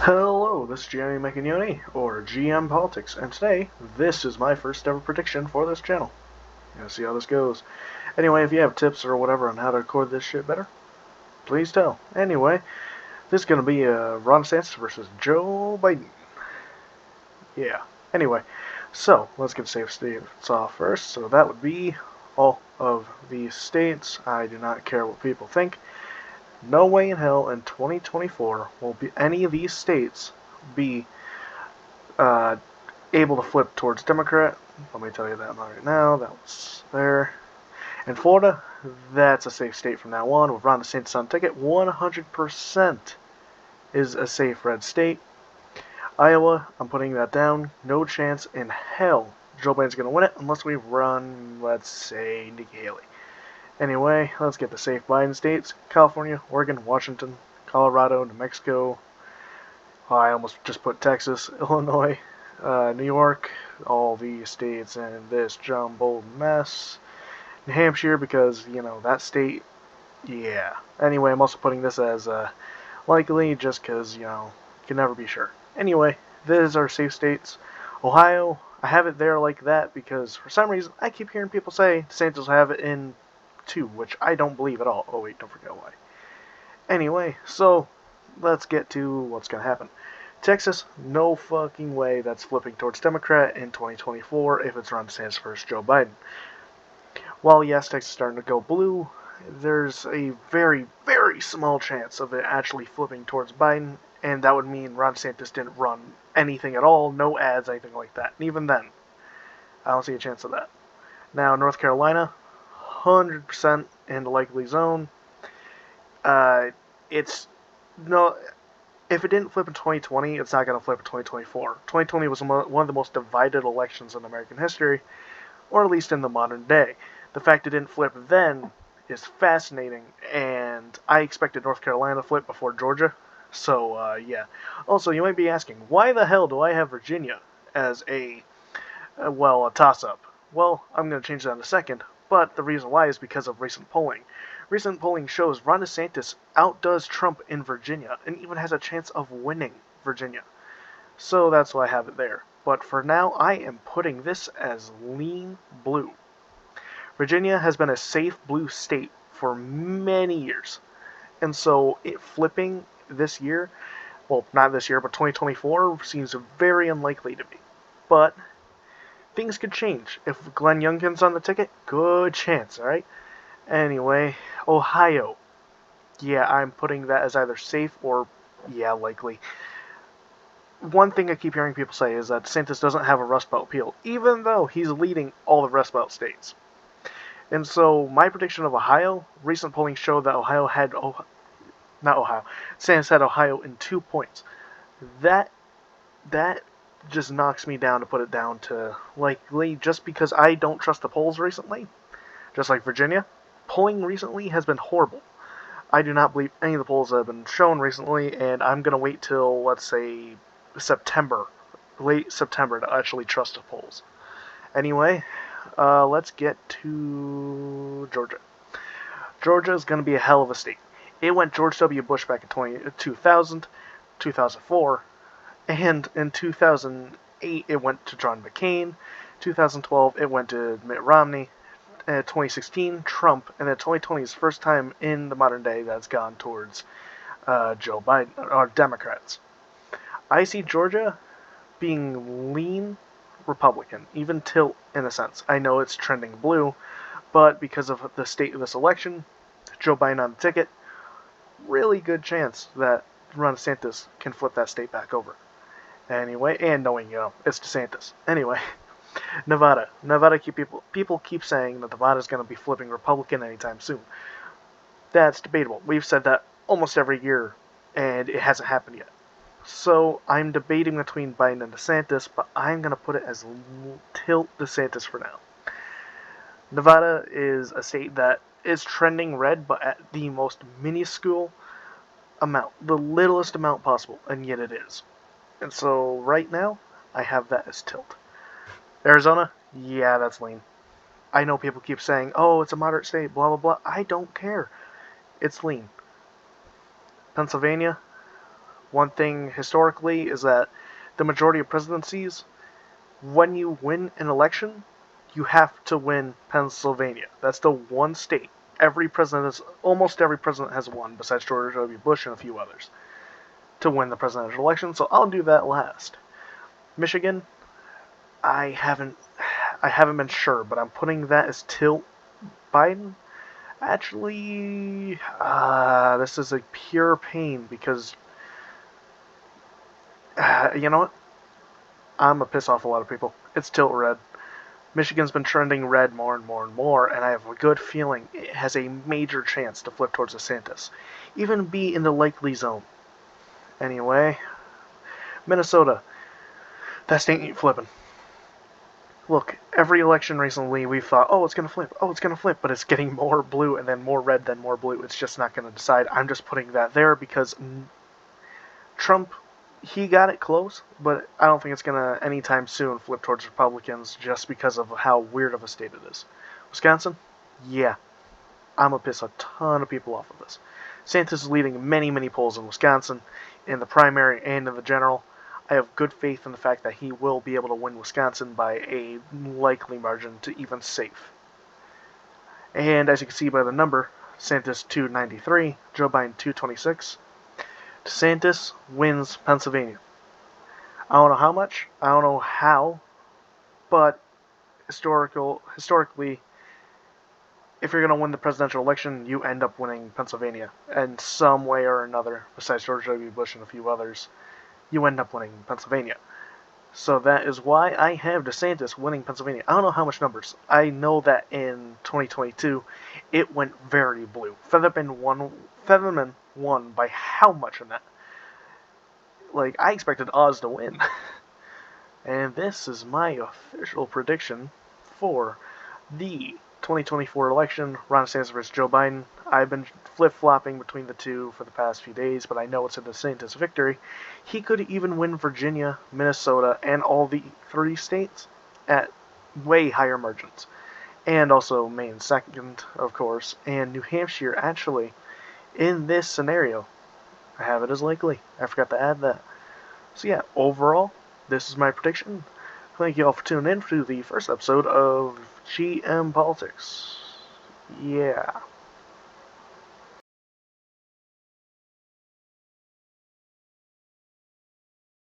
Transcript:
Hello, this is Gianni Macagnoni, or GM Politics, and today, this is my first ever prediction for this channel. Gonna see how this goes. Anyway, if you have tips or whatever on how to record this shit better, please tell. Anyway, this is gonna be Ron DeSantis versus Joe Biden. Yeah. Anyway, so let's get safe states off first. So that would be all of these states. I do not care what people think. No way in hell in 2024 will be any of these states be able to flip towards Democrat. Let me tell you that right now. That was there. In Florida, that's a safe state from now on. With Ron DeSantis on ticket, 100% is a safe red state. Iowa, I'm putting that down. No chance in hell Joe Biden's going to win it unless we run, let's say, Nikki Haley. Anyway, let's get the safe Biden states. California, Oregon, Washington, Colorado, New Mexico. I almost just put Texas, Illinois, New York, all these states in this jumbled mess. New Hampshire, because, you know, that state, yeah. Anyway, I'm also putting this as likely just because, you know, you can never be sure. Anyway, these are safe states. Ohio, I have it there like that because for some reason I keep hearing people say DeSantis will have it in 2, which I don't believe at all. Oh wait, don't forget why. Anyway, so let's get to what's going to happen. Texas, no fucking way that's flipping towards Democrat in 2024 if it's Ron DeSantis versus Joe Biden. While yes, Texas is starting to go blue, there's a very, very small chance of it actually flipping towards Biden, and that would mean Ron DeSantis didn't run anything at all, no ads, anything like that. And even then, I don't see a chance of that. Now, North Carolina, 100% in the likely zone. It's no. If it didn't flip in 2020, it's not going to flip in 2024. 2020 was one of the most divided elections in American history, or at least in the modern day. The fact it didn't flip then is fascinating, and I expected North Carolina to flip before Georgia. So, yeah. Also, you might be asking, why the hell do I have Virginia as a toss-up? Well, I'm going to change that in a second. But the reason why is because of recent polling. Recent polling shows Ron DeSantis outdoes Trump in Virginia and even has a chance of winning Virginia. So that's why I have it there. But for now, I am putting this as lean blue. Virginia has been a safe blue state for many years. And so it flipping this year, well, not this year, but 2024 seems very unlikely to me. But things could change. If Glenn Youngkin's on the ticket, good chance, alright? Anyway, Ohio. Yeah, I'm putting that as either safe or, yeah, likely. One thing I keep hearing people say is that DeSantis doesn't have a Rust Belt appeal, even though he's leading all the Rust Belt states. And so, my prediction of Ohio, recent polling showed that DeSantis had Ohio in 2 points. That just knocks me down to put it down to likely just because I don't trust the polls recently. Just like Virginia, polling recently has been horrible. I do not believe any of the polls that have been shown recently, and I'm going to wait till, let's say, late September to actually trust the polls. Anyway, let's get to Georgia. Georgia is going to be a hell of a state. It went George W. Bush back in 2000, 2004, and in 2008, it went to John McCain. 2012, it went to Mitt Romney. 2016, Trump. And then 2020 is the first time in the modern day that's gone towards Joe Biden, or Democrats. I see Georgia being lean Republican, even tilt in a sense. I know it's trending blue, but because of the state of this election, Joe Biden on the ticket, really good chance that Ron DeSantis can flip that state back over. Anyway, and knowing, you know, it's DeSantis. Anyway, Nevada. People keep saying that Nevada's going to be flipping Republican anytime soon. That's debatable. We've said that almost every year, and it hasn't happened yet. So I'm debating between Biden and DeSantis, but I'm going to put it as tilt DeSantis for now. Nevada is a state that is trending red, but at the most minuscule amount, the littlest amount possible, and yet it is. And so, right now, I have that as tilt. Arizona? Yeah, that's lean. I know people keep saying, oh, it's a moderate state, blah, blah, blah. I don't care. It's lean. Pennsylvania? One thing historically is that the majority of presidencies, when you win an election, you have to win Pennsylvania. That's the one state almost every president has won, besides George W. Bush and a few others, to win the presidential election. So I'll do that last. Michigan, I haven't been sure, but I'm putting that as tilt Biden. Actually, this is a pure pain because, you know what? I'm gonna piss off a lot of people. It's tilt red. Michigan's been trending red more and more and more, and I have a good feeling it has a major chance to flip towards DeSantis. Even be in the likely zone. Anyway, Minnesota. That state ain't flipping. Look, every election recently we've thought, oh, it's going to flip, but it's getting more blue and then more red, then more blue. It's just not going to decide. I'm just putting that there because Trump, he got it close, but I don't think it's going to anytime soon flip towards Republicans just because of how weird of a state it is. Wisconsin? Yeah. I'm going to piss a ton of people off of this. DeSantis is leading many, many polls in Wisconsin, in the primary and in the general. I have good faith in the fact that he will be able to win Wisconsin by a likely margin to even safe. And as you can see by the number, DeSantis 293, Joe Biden 226. DeSantis wins Pennsylvania. I don't know how much, I don't know how, but historically, if you're going to win the presidential election, you end up winning Pennsylvania in some way or another, besides George W. Bush and a few others. You end up winning Pennsylvania. So that is why I have DeSantis winning Pennsylvania. I don't know how much numbers. I know that in 2022, it went very blue. Featherman won by how much in that? Like, I expected Oz to win. And this is my official prediction for the 2024 election, Ron DeSantis versus Joe Biden. I've been flip-flopping between the two for the past few days, but I know it's a DeSantis victory. He could even win Virginia, Minnesota, and all the 3 states at way higher margins. And also Maine second, of course, and New Hampshire, actually, in this scenario, I have it as likely. I forgot to add that. So yeah, overall, this is my prediction. Thank you all for tuning in to the first episode of GM Politics. Yeah.